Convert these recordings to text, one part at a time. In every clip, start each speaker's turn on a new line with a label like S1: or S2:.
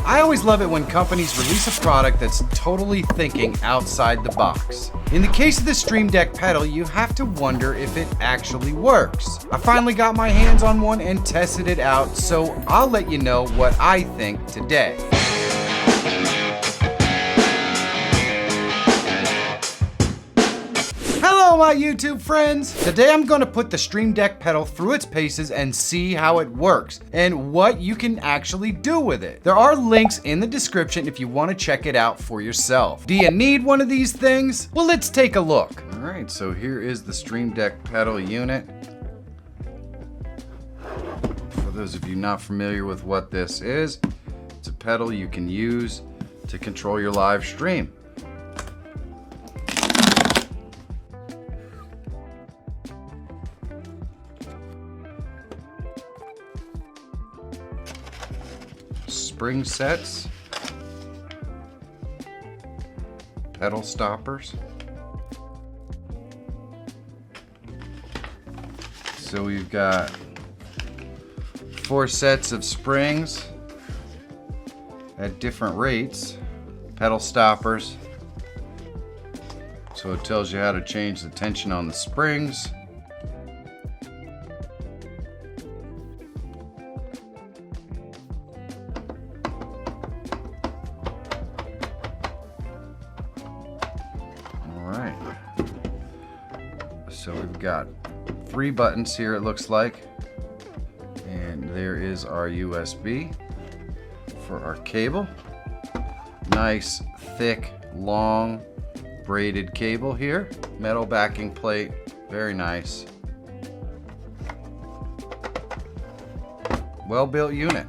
S1: I always love it when companies release a product that's totally thinking outside the box. In the case of the Stream Deck pedal, you have to wonder if it actually works. I finally got my hands on one and tested it out, so I'll let you know what I think today. Hello my YouTube friends! Today I'm going to put the Stream Deck pedal through its paces and see how it works and what you can actually do with it. There are links in the description if you want to check it out for yourself. Do you need one of these things? Well, let's take a look. Alright, so here is the Stream Deck pedal unit. For those of you not familiar with what this is, it's a pedal you can use to control your live stream. Spring sets, pedal stoppers. So we've got 4 sets of springs at different rates, pedal stoppers. So it tells you how to change the tension on the springs. So we've got 3 buttons here, it looks like, and there is our USB for our cable. Nice, thick, long, braided cable here. Metal backing plate, very nice. Well-built unit.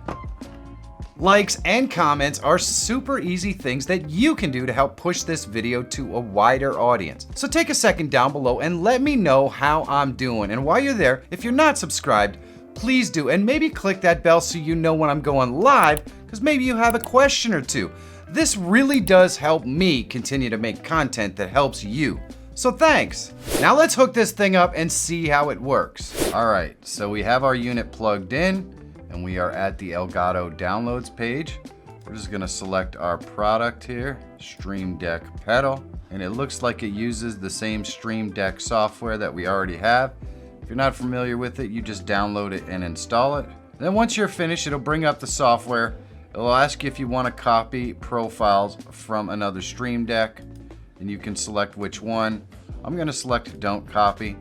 S1: Likes and comments are super easy things that you can do to help push this video to a wider audience. So take a second down below and let me know how I'm doing. And while you're there, if you're not subscribed, please do. And maybe click that bell so you know when I'm going live, because maybe you have a question or two. This really does help me continue to make content that helps you. So thanks. Now let's hook this thing up and see how it works. All right, so we have our unit plugged in. And we are at the Elgato downloads page. We're just gonna select our product here, Stream Deck pedal. And it looks like it uses the same Stream Deck software that we already have. If you're not familiar with it, you just download it and install it. Then once you're finished, it'll bring up the software. It'll ask you if you want to copy profiles from another Stream Deck, and you can select which one. I'm gonna select don't copy.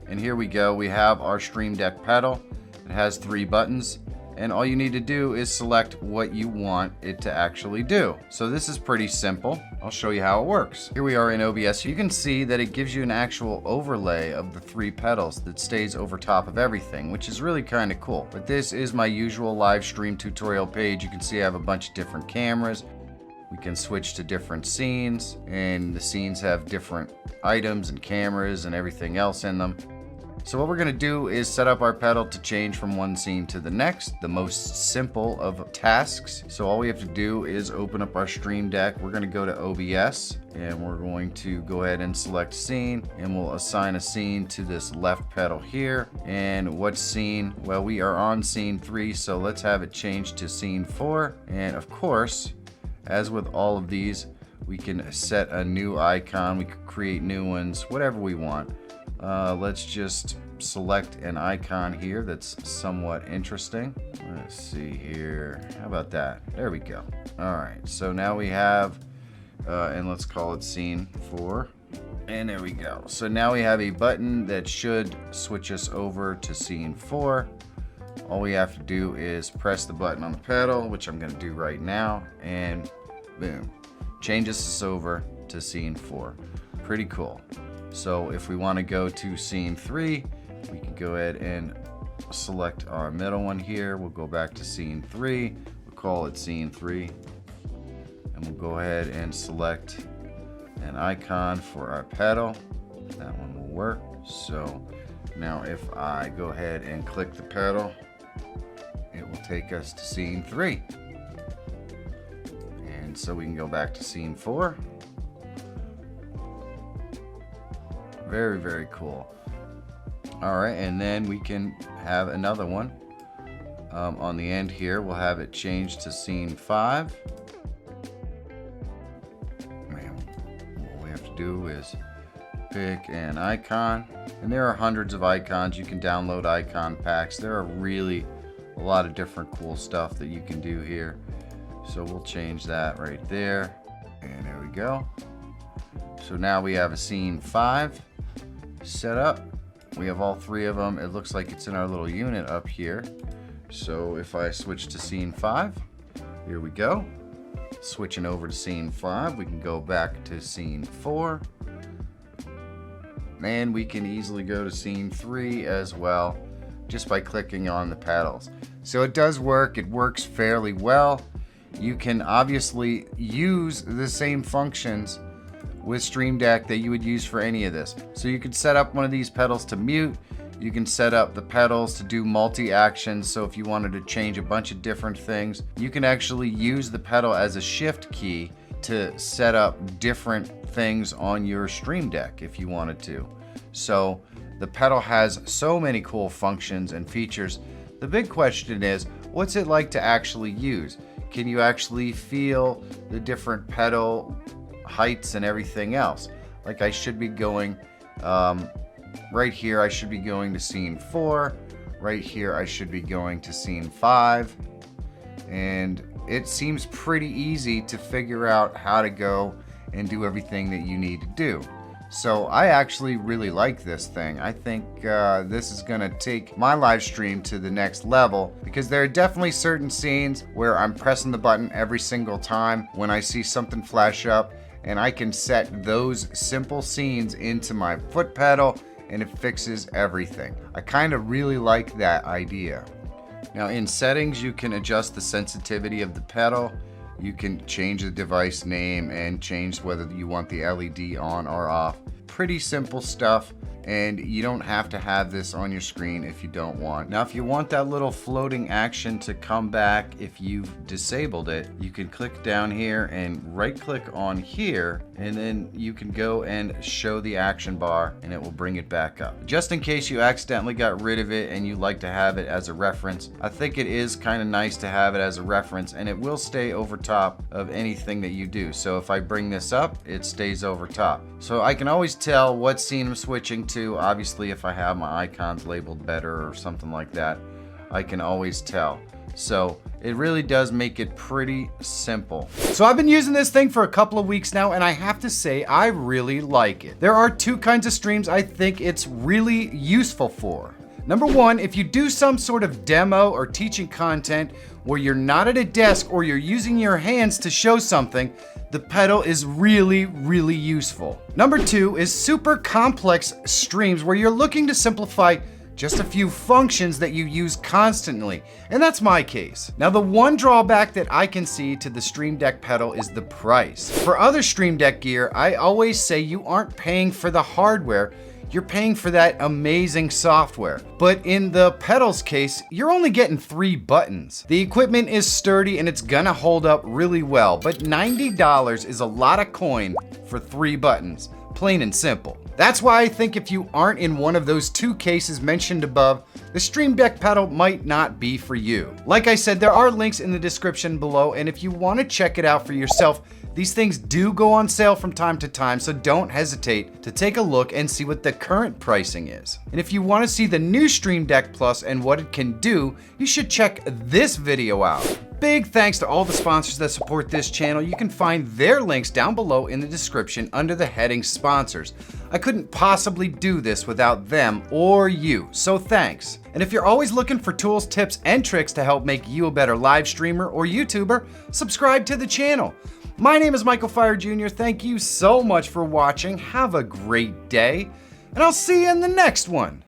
S1: And here we go, we have our Stream Deck pedal. It has 3 buttons. And all you need to do is select what you want it to actually do. So this is pretty simple. I'll show you how it works. Here we are in OBS. You can see that it gives you an actual overlay of the 3 pedals that stays over top of everything, which is really kind of cool. But this is my usual live stream tutorial page. You can see I have a bunch of different cameras. We can switch to different scenes, and the scenes have different items and cameras and everything else in them. So what we're going to do is set up our pedal to change from one scene to the next, the most simple of tasks. So all we have to do is open up our Stream Deck. We're going to go to OBS and we're going to go ahead and select scene, and we'll assign a scene to this left pedal here. And what scene? Well, we are on scene 3, so let's have it changed to scene 4. And of course, as with all of these, we can set a new icon. We can create new ones, whatever we want. Let's just select an icon here that's somewhat interesting. Let's see here. How about that? There we go. All right, so now we have, and let's call it scene 4. And there we go. So now we have a button that should switch us over to scene 4. All we have to do is press the button on the pedal, which I'm going to do right now, and boom, changes us over to scene 4. Pretty cool. So if we want to go to scene 3, we can go ahead and select our middle one here. We'll go back to scene 3. We'll call it scene 3. And we'll go ahead and select an icon for our pedal. That one will work. So now if I go ahead and click the pedal, it will take us to scene 3. And so we can go back to scene 4. Very, very cool. All right, and then we can have another one. On the end here, we'll have it changed to scene 5. What we have to do is pick an icon, and there are hundreds of icons. You can download icon packs. There are really a lot of different cool stuff that you can do here. So we'll change that right there, and there we go. So now we have a scene 5 set up. We have all 3 of them. It looks like it's in our little unit up here. So if I switch to scene 5, here we go. Switching over to scene 5, we can go back to scene 4. And we can easily go to scene 3 as well, just by clicking on the pedals. So it does work. It works fairly well. You can obviously use the same functions with Stream Deck that you would use for any of this. So you could set up one of these pedals to mute. You can set up the pedals to do multi-actions. So if you wanted to change a bunch of different things, you can actually use the pedal as a shift key to set up different things on your Stream Deck if you wanted to. So the pedal has so many cool functions and features. The big question is, what's it like to actually use? Can you actually feel the different pedal heights and everything else? Like I should be going right here, I should be going to scene 4. Right here, I should be going to scene 5. And it seems pretty easy to figure out how to go and do everything that you need to do. So I actually really like this thing. I think this is gonna take my live stream to the next level, because there are definitely certain scenes where I'm pressing the button every single time when I see something flash up, and I can set those simple scenes into my foot pedal and it fixes everything. I kind of really like that idea. Now in settings, you can adjust the sensitivity of the pedal. You can change the device name and change whether you want the LED on or off. Pretty simple stuff, and you don't have to have this on your screen if you don't want. Now if you want that little floating action to come back if you've disabled it, you can click down here and right click on here, and then you can go and show the action bar and it will bring it back up. Just in case you accidentally got rid of it and you like to have it as a reference, I think it is kind of nice to have it as a reference, and it will stay over top of anything that you do. So if I bring this up, it stays over top. So I can always tell what scene I'm switching to. Obviously, if I have my icons labeled better or something like that, I can always tell. So it really does make it pretty simple. So I've been using this thing for a couple of weeks now, and I have to say I really like it. There are 2 kinds of streams I think it's really useful for. Number 1, if you do some sort of demo or teaching content where you're not at a desk or you're using your hands to show something, the pedal is really, really useful. Number 2 is super complex streams where you're looking to simplify just a few functions that you use constantly, and that's my case. Now the one drawback that I can see to the Stream Deck pedal is the price. For other Stream Deck gear, I always say you aren't paying for the hardware, you're paying for that amazing software. But in the pedal's case, you're only getting 3 buttons. The equipment is sturdy and it's gonna hold up really well, but $90 is a lot of coin for 3 buttons, plain and simple. That's why I think if you aren't in one of those 2 cases mentioned above, the Stream Deck pedal might not be for you. Like I said, there are links in the description below, and if you wanna check it out for yourself, these things do go on sale from time to time, so don't hesitate to take a look and see what the current pricing is. And if you want to see the new Stream Deck Plus and what it can do, you should check this video out. Big thanks to all the sponsors that support this channel. You can find their links down below in the description under the heading sponsors. I couldn't possibly do this without them or you, so thanks. And if you're always looking for tools, tips, and tricks to help make you a better live streamer or YouTuber, subscribe to the channel. My name is Michael Feyrer Jr. Thank you so much for watching. Have a great day, and I'll see you in the next one.